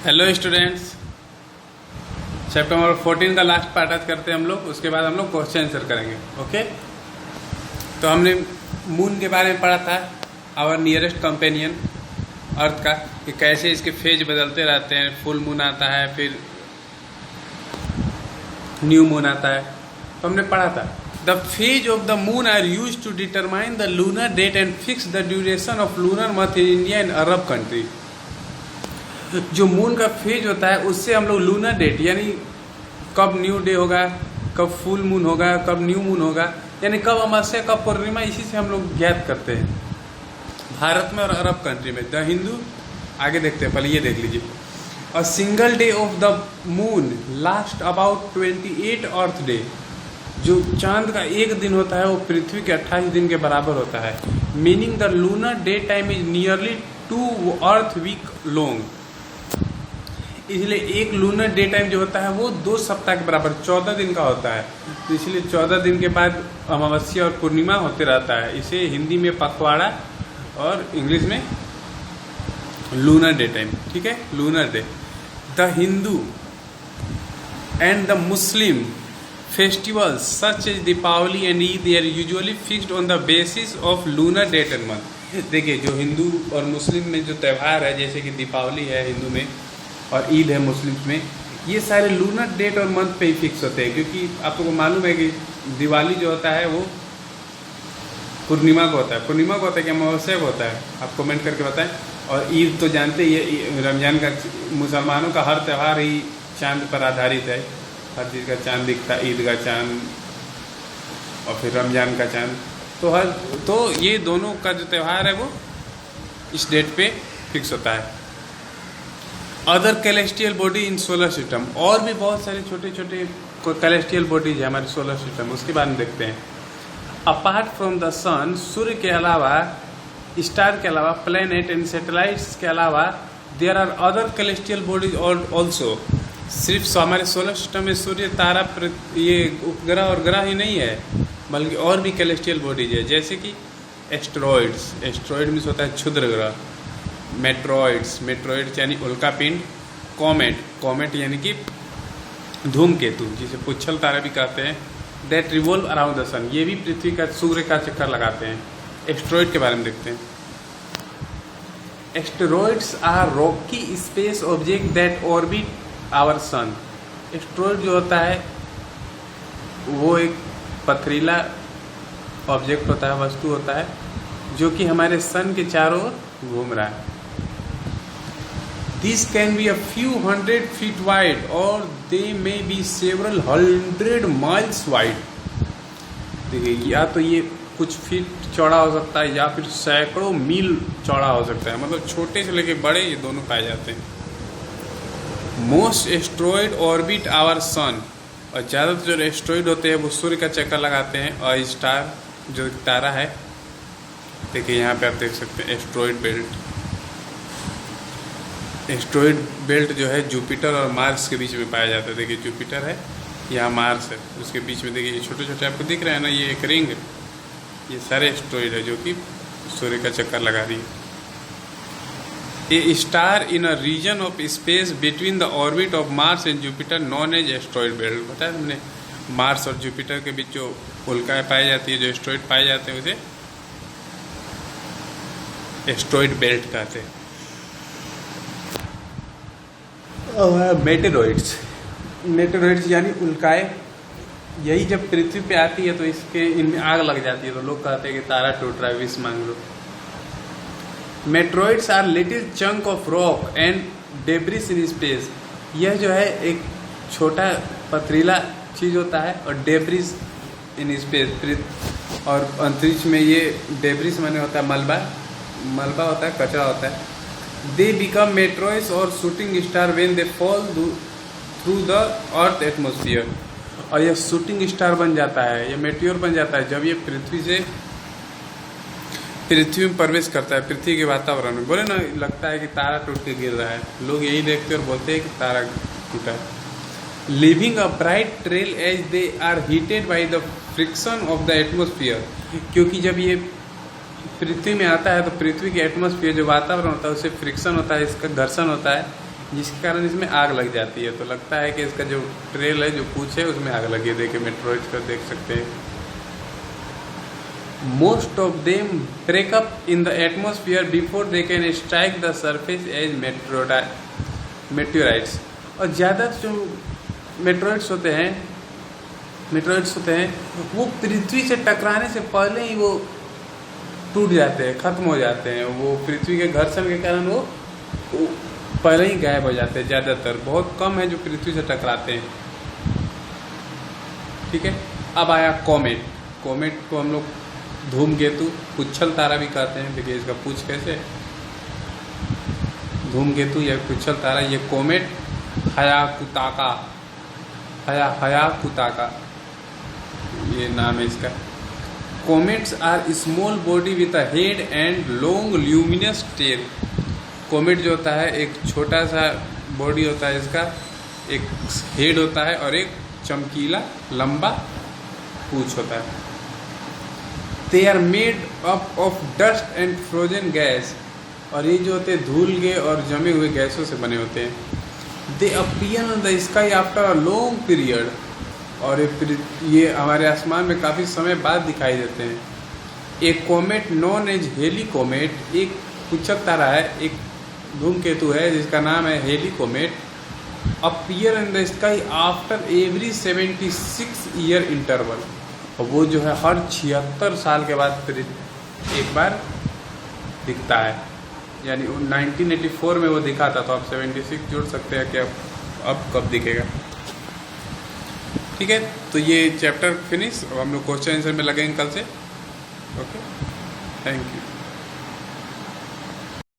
Hello students, chapter number 14 का last part आज करते हैं हम लोग। उसके बाद हम लोग क्वेश्चन आंसर करेंगे। ओके, तो हमने मून के बारे में पढ़ा था, आवर नियरेस्ट कंपेनियन अर्थ का, कि कैसे इसके फेज बदलते रहते हैं। फुल मून आता है, फिर न्यू मून आता है। तो हमने पढ़ा था the phase of the moon are use to determine the lunar date and fix the duration of lunar month in India and Arab country. जो मून का फेज होता है उससे हम लोग लूनर डेट यानी कब न्यू डे होगा, कब फुल मून होगा, कब न्यू मून होगा, यानी कब अमावस्या कब पूर्णिमा, इसी से हम लोग ज्ञात करते हैं भारत में और अरब कंट्री में। द हिंदू आगे देखते हैं, पहले ये देख लीजिए। A single day of the moon last about 28 earth day. जो चांद का एक दिन होता है वो पृथ्वी के 28 दिन के बराबर होता है। Meaning the lunar day time is nearly 2 earth week long. इसलिए एक लूनर डे टाइम जो होता है वो 2 सप्ताह के बराबर 14 दिन का होता है। तो इसलिए 14 दिन के बाद अमावस्या और पूर्णिमा होते रहता है। इसे हिंदी में पखवाड़ा और इंग्लिश में लूनर डे टाइम। ठीक है, lunar day. The Hindu and the Muslim festivals such as Deepavali and Eid, they are usually fixed on the basis of lunar date and month। देखिए, जो हिंदू और मुस्लिम में जो त्यौहार है, जैसे कि दीपावली है हिंदू में और ईद है मुस्लिम में, ये सारे लूनर डेट और मंथ पे ही फिक्स होते हैं। क्योंकि आप लोगों को मालूम है कि दिवाली जो होता है वो पूर्णिमा को होता है, पूर्णिमा को होता है कि अमावस्या को होता है, आप कमेंट करके बताएं। और ईद तो जानते ही है, रमजान का, मुसलमानों का हर त्यौहार ही चांद पर आधारित है। हर चीज़ का चांद दिखता है, ईद का चांद और फिर रमजान का चांद। तो ये दोनों का जो त्यौहार है वो इस डेट पे फिक्स होता है। Other celestial body in solar system, और भी बहुत सारे छोटे छोटे कैलेस्टियल बॉडीज है हमारे सोलर सिस्टम, उसके बारे में देखते हैं। अपार्ट फ्रॉम द सन, सूर्य के अलावा, स्टार के अलावा, प्लैनेट एंड सैटेलाइट्स के अलावा, there are other celestial bodies also. सिर्फ हमारे सोलर सिस्टम में सूर्य, तारा, ये उपग्रह और ग्रह ही नहीं है, बल्कि और भी कैलेस्टियल बॉडीज है। जैसे कि एस्ट्रॉइड्स, एस्ट्रॉइड मीन्स होता है क्षुद्र ग्रह। मेट्रॉइड्स, मेट्रॉइड्स यानी उल्का पिंड। कॉमेट, कॉमेट यानी कि धूमकेतु, जिसे पुच्छल तारा भी कहते हैं। दैट रिवॉल्व अराउंड द सन, ये भी पृथ्वी का, सूर्य का चक्कर लगाते हैं। एस्ट्रॉइड के बारे में देखते हैं। Asteroids are rocky space object that orbit our sun. Asteroid जो होता है वो एक पथरीला ऑब्जेक्ट होता है, वस्तु होता है, जो कि हमारे सन के चारों ओर घूम रहा है। These can be a few hundred feet wide or they may be several hundred miles wide। देखिए, या तो ये कुछ फीट चौड़ा हो सकता है या फिर सैकड़ों मील चौड़ा हो सकता है। मतलब छोटे से लेके बड़े ये दोनों पाए जाते हैं। मोस्ट एस्ट्रॉइड ऑर्बिट आवर सन, और ज़्यादातर जो एस्ट्रॉइड होते हैं वो सूर्य का चक्कर लगाते हैं। और स्टार जो तारा है, देखिए यहाँ पे आप देख सकते हैं एस्ट्रॉइड बेल्ट। एस्ट्रॉइड बेल्ट जो है जुपिटर और मार्स के बीच में पाया जाता है। देखिए जुपिटर है, यहाँ मार्स है, उसके बीच में देखिए छोटे छोटे आपको दिख रहे हैं ना, ये एक रिंग है। ये सारे एस्ट्रॉइड है जो कि सूर्य का चक्कर लगा रही है। A star in a region of space between the orbit of Mars and Jupiter known as asteroid belt. बताया हमने, मार्स और जुपिटर के बीच जो उल्काएं पाई जाती है, जो एस्ट्रॉइड पाए जाते हैं, उसे एस्ट्रॉइड बेल्ट कहते हैं। मेटेरॉइड्स, मेटेरॉइड्स यानी उल्काएं, यही जब पृथ्वी पे आती है तो इसके, इनमें आग लग जाती है, तो लोग कहते हैं कि तारा टूट रहा है, विश मांग लो। Meteoroids are little chunk of rock and debris in space. यह जो है एक छोटा पथरीला चीज़ होता है, और डेब्रिस इन स्पेस, और अंतरिक्ष में ये डेब्रिस माने होता है मलबा, मलबा होता है, कचरा होता है। दे बिकम मेट्रॉइड्स और shooting star when they fall through the earth atmosphere. और यह शूटिंग स्टार बन जाता है, यह मेटियोर बन जाता है जब ये पृथ्वी में प्रवेश करता है, पृथ्वी के वातावरण में। बोले ना, लगता है कि तारा टूट के गिर रहा है, लोग यही देखते और बोलते हैं कि तारा टूटा है। Leaving a bright trail as they are heated by the friction of the atmosphere. क्योंकि जब ये पृथ्वी में आता है तो पृथ्वी के एटमॉस्फेयर जो वातावरण होता है उससे फ्रिक्शन होता है, इसका घर्षण होता है, जिसके कारण इसमें आग लग जाती है। तो लगता है कि इसका जो ट्रेल है, जो पूछ है, उसमें आग लगी है। देखिए मेट्रोइड्स का देख सकते हैं। Most of them break up in the atmosphere before they can strike the surface as meteorites. और ज़्यादा जो मेट्रोइड्स होते हैं वो पृथ्वी से टकराने से पहले ही वो टूट जाते हैं, खत्म हो जाते हैं। वो पृथ्वी के घर्षण के कारण वो पहले ही गायब हो जाते हैं। ज़्यादातर, बहुत कम है जो पृथ्वी से टकराते हैं। ठीक है, अब आया कॉमेट। कॉमेट को हम लोग धूमकेतु, पुच्छल तारा भी कहते हैं। देखिए इसका पूछ कैसे, धूमकेतु या पुच्छल तारा। ये कॉमेट हयाकुताका ये नाम है इसका। Comets are small body with a head and long luminous tail. Comet जो होता है एक छोटा सा बॉडी होता है इसका, एक हेड होता है और एक चमकीला लंबा पूंछ होता है। They are made up of dust and frozen gas. और ये जो होते हैं धूल के और जमे हुए गैसों से बने होते हैं। दे appear on the sky after a long period. और ये हमारे आसमान में काफ़ी समय बाद दिखाई देते हैं। एक comet known as Halley comet, एक पुच्छल तारा है, एक धूमकेतु है जिसका नाम है Halley comet, appear in the sky after every 76 year interval. और वो जो है हर 76 साल के बाद फिर एक बार दिखता है। यानी 1984 में वो दिखा था, तो आप 76 जोड़ सकते हैं कि अब कब दिखेगा। ठीक है, तो ये चैप्टर फिनिश। अब हम लोग क्वेश्चन आंसर में लगेंगे कल से। Okay, thank you.